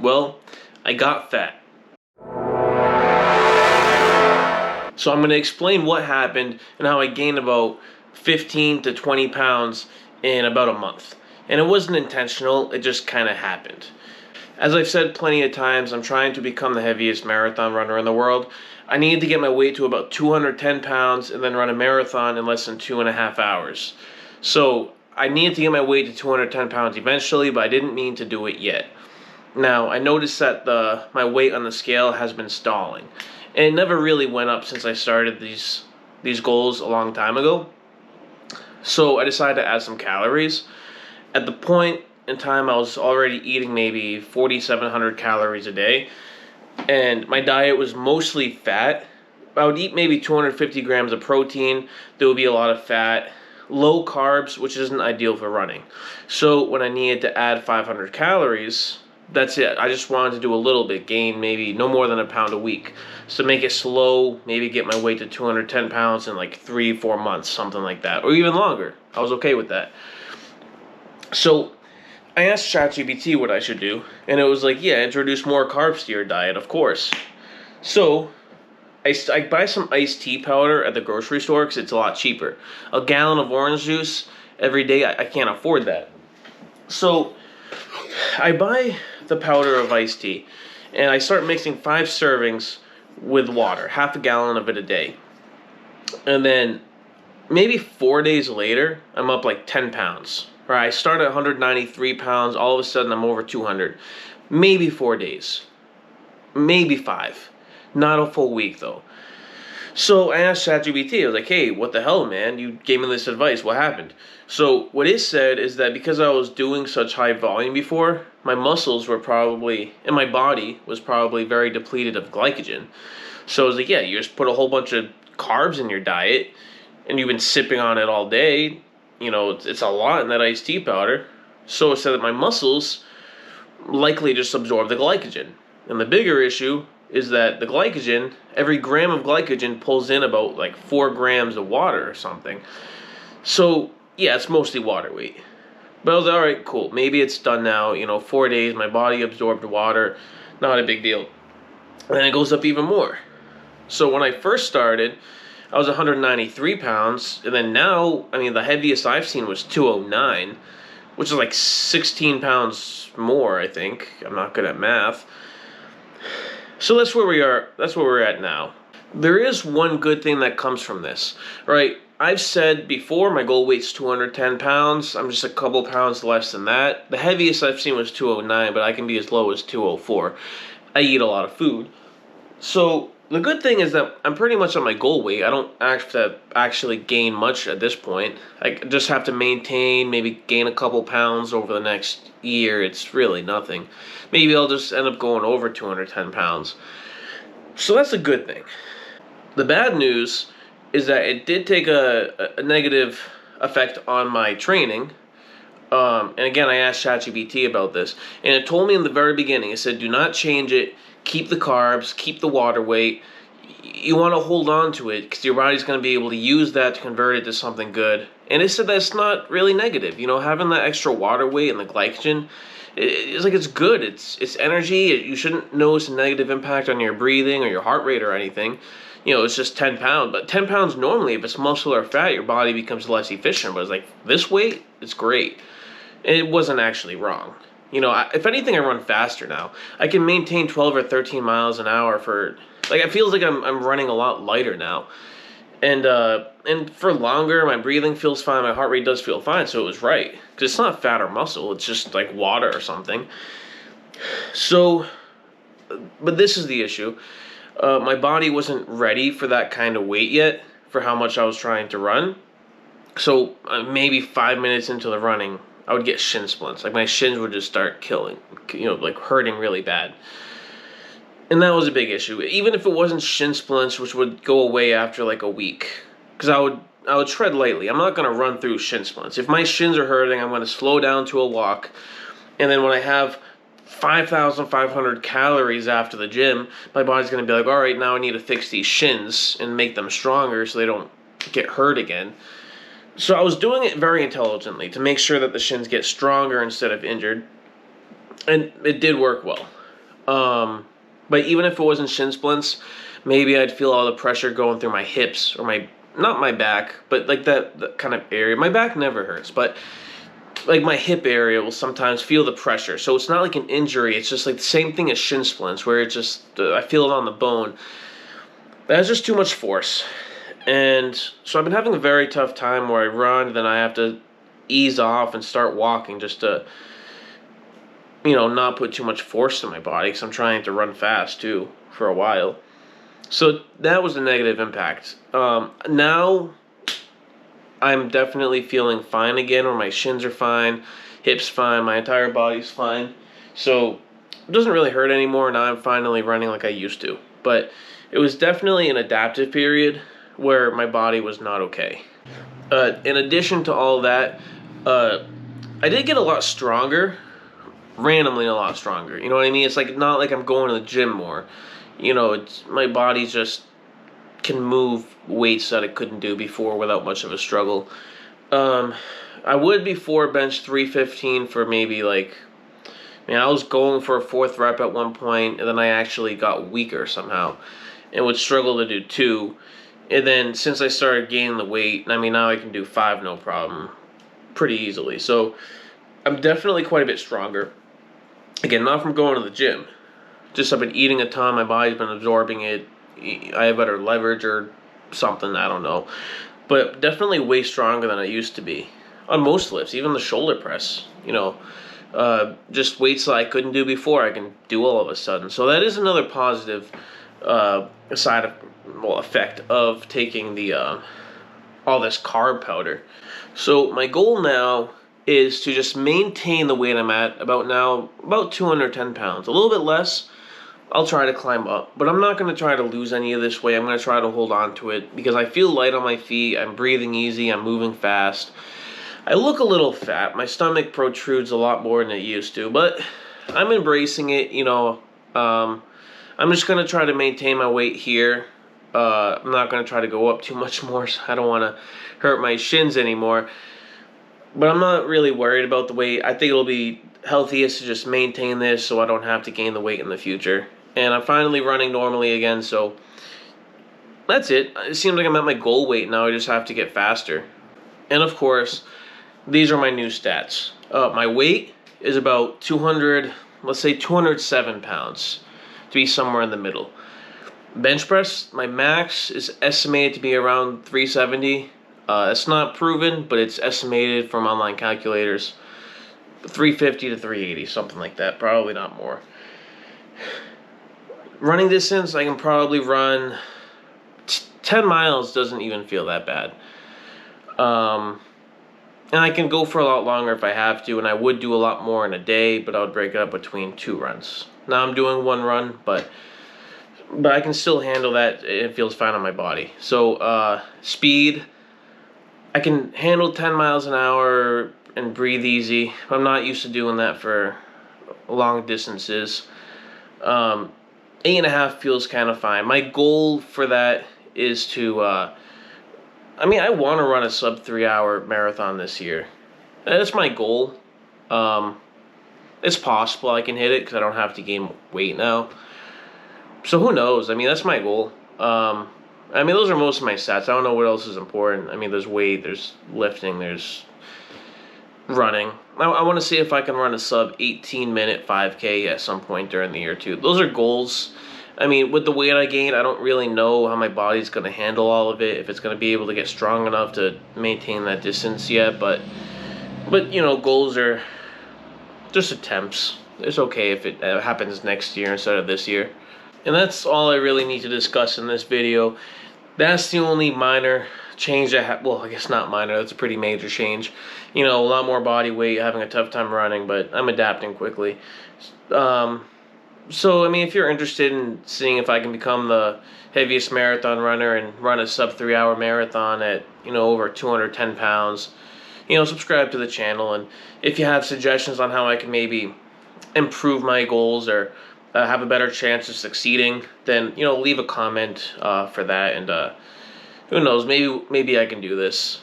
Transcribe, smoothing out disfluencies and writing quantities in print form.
Well, I got fat. So I'm going to explain what happened and how I gained about 15 to 20 pounds in about a month. And it wasn't intentional, it just kind of happened. As I've said plenty of times, I'm trying to become the heaviest marathon runner in the world. I needed to get my weight to about 210 pounds and then run a marathon in less than 2.5 hours. So I needed to get my weight to 210 pounds eventually, but I didn't mean to do it yet. Now, I noticed that my weight on the scale has been stalling. And it never really went up since I started these goals a long time ago. So I decided to add some calories. At the point in time, I was already eating maybe 4,700 calories a day. And my diet was mostly fat. I would eat maybe 250 grams of protein. There would be a lot of fat. Low carbs, which isn't ideal for running. So when I needed to add 500 calories, that's it. I just wanted to do a little bit, gain maybe no more than a pound a week. So make it slow, maybe get my weight to 210 pounds in like 3-4 months, something like that. Or even longer. I was okay with that. So I asked ChatGPT what I should do, and it was like, yeah, introduce more carbs to your diet, of course. So I buy some iced tea powder at the grocery store because it's a lot cheaper. A gallon of orange juice every day, I can't afford that. So I buy the powder of iced tea, and I start mixing 5 servings with water, half a gallon of it a day. And then maybe 4 days later, I'm up like 10 pounds. Or I start at 193 pounds, all of a sudden I'm over 200. Maybe 4 days. Maybe 5. Not a full week though. So I asked ChatGPT, I was like, hey, what the hell, man? You gave me this advice. What happened? So what it said is that because I was doing such high volume before, my muscles were probably, and my body was probably very depleted of glycogen. So I was like, yeah, you just put a whole bunch of carbs in your diet, and you've been sipping on it all day. You know, it's a lot in that iced tea powder. So it said that my muscles likely just absorb the glycogen. And the bigger issue is that the glycogen, every gram of glycogen pulls in about like 4 grams of water or something. So, yeah, it's mostly water weight. But I was like, all right, cool. Maybe it's done now. 4 days, my body absorbed water. Not a big deal. And then it goes up even more. So when I first started, I was 193 pounds. And then now, the heaviest I've seen was 209, which is like 16 pounds more, I think. I'm not good at math. So that's where we are. That's where we're at now. There is one good thing that comes from this, right? I've said before my goal weight's 210 pounds. I'm just a couple pounds less than that. The heaviest I've seen was 209, but I can be as low as 204. I eat a lot of food. So the good thing is that I'm pretty much on my goal weight. I don't have to actually gain much at this point. I just have to maintain, maybe gain a couple pounds over the next year. It's really nothing. Maybe I'll just end up going over 210 pounds. So that's a good thing. The bad news is that it did take a negative effect on my training. And again, I asked ChatGPT about this, and it told me in the very beginning, it said, do not change it, keep the carbs, keep the water weight. You want to hold on to it because your body's going to be able to use that to convert it to something good. And it said that's not really negative. Having that extra water weight and the glycogen, it's good. It's energy. You shouldn't notice a negative impact on your breathing or your heart rate or anything. It's just 10 pounds. But 10 pounds normally, if it's muscle or fat, your body becomes less efficient. But it's like, this weight, it's great. And it wasn't actually wrong. If anything, I run faster now. I can maintain 12 or 13 miles an hour for, it feels like I'm running a lot lighter now. And for longer, my breathing feels fine, my heart rate does feel fine, so it was right. Because it's not fat or muscle, it's just like water or something. So, but this is the issue. My body wasn't ready for that kind of weight yet, for how much I was trying to run. So maybe 5 minutes into the running, I would get shin splints. Like my shins would just start killing, hurting really bad. And that was a big issue. Even if it wasn't shin splints, which would go away after like a week. Because I would tread lightly. I'm not going to run through shin splints. If my shins are hurting, I'm going to slow down to a walk. And then when I have 5,500 calories after the gym, my body's going to be like, all right, now I need to fix these shins and make them stronger so they don't get hurt again. So I was doing it very intelligently to make sure that the shins get stronger instead of injured. And it did work well. But even if it wasn't shin splints, maybe I'd feel all the pressure going through my hips or not my back, but like that kind of area. My back never hurts, but like my hip area will sometimes feel the pressure. So it's not like an injury. It's just like the same thing as shin splints, where it just I feel it on the bone. That's just too much force. And so I've been having a very tough time where I run, then I have to ease off and start walking just to, not put too much force in my body, because I'm trying to run fast too for a while. So that was a negative impact. Now I'm definitely feeling fine again, where my shins are fine, hips fine, my entire body's fine. So it doesn't really hurt anymore. Now I'm finally running like I used to. But it was definitely an adaptive period where my body was not okay. In addition to all that, I did get a lot stronger, randomly a lot stronger. You know what I mean? It's like not like I'm going to the gym more. It's my body just can move weights that it couldn't do before without much of a struggle. I would before bench 315 for maybe I was going for a fourth rep at one point, and then I actually got weaker somehow and would struggle to do 2. And then since I started gaining the weight, now I can do 5 no problem pretty easily. So I'm definitely quite a bit stronger. Again, not from going to the gym. Just I've been eating a ton, my body's been absorbing it. I have better leverage or something, I don't know. But definitely way stronger than I used to be. On most lifts, even the shoulder press, just weights that I couldn't do before, I can do all of a sudden. So that is another positive effect of taking the all this carb powder. So my goal now is to just maintain the weight I'm at about 210 pounds. A little bit less, I'll try to climb up, but I'm not going to try to lose any of this weight. I'm going to try to hold on to it because I feel light on my feet. I'm breathing easy. I'm moving fast. I look a little fat. My stomach protrudes a lot more than it used to, but I'm embracing it. I'm just going to try to maintain my weight here. I'm not going to try to go up too much more. So I don't want to hurt my shins anymore. But I'm not really worried about the weight. I think it'll be healthiest to just maintain this so I don't have to gain the weight in the future. And I'm finally running normally again, so that's it. It seems like I'm at my goal weight now. I just have to get faster. And of course, these are my new stats. My weight is about 207 pounds, to be somewhere in the middle. Bench press, my max is estimated to be around 370. It's not proven, but it's estimated from online calculators. 350 to 380, something like that. Probably not more. Running distance, I can probably run 10 miles. Doesn't even feel that bad. And I can go for a lot longer if I have to, and I would do a lot more in a day, but I would break it up between 2 runs. Now I'm doing 1 run, but I can still handle that. It feels fine on my body. So speed, I can handle 10 miles an hour and breathe easy. I'm not used to doing that for long distances. 8.5 feels kind of fine. My goal for that is to, I want to run a sub 3-hour marathon this year. That's my goal. It's possible I can hit it because I don't have to gain weight now. So who knows? That's my goal. Those are most of my stats. I don't know what else is important. There's weight, there's lifting, there's running. I want to see if I can run a sub 18-minute 5K at some point during the year too. Those are goals. With the weight I gained, I don't really know how my body's going to handle all of it, if it's going to be able to get strong enough to maintain that distance yet. But goals are just attempts. It's okay if it happens next year instead of this year. And that's all I really need to discuss in this video. That's the only minor change I guess not minor, that's a pretty major change. A lot more body weight, having a tough time running, but I'm adapting quickly. So, if you're interested in seeing if I can become the heaviest marathon runner and run a sub 3-hour marathon at, over 210 pounds, subscribe to the channel. And if you have suggestions on how I can maybe improve my goals or have a better chance of succeeding, then, leave a comment for that. And who knows, maybe I can do this.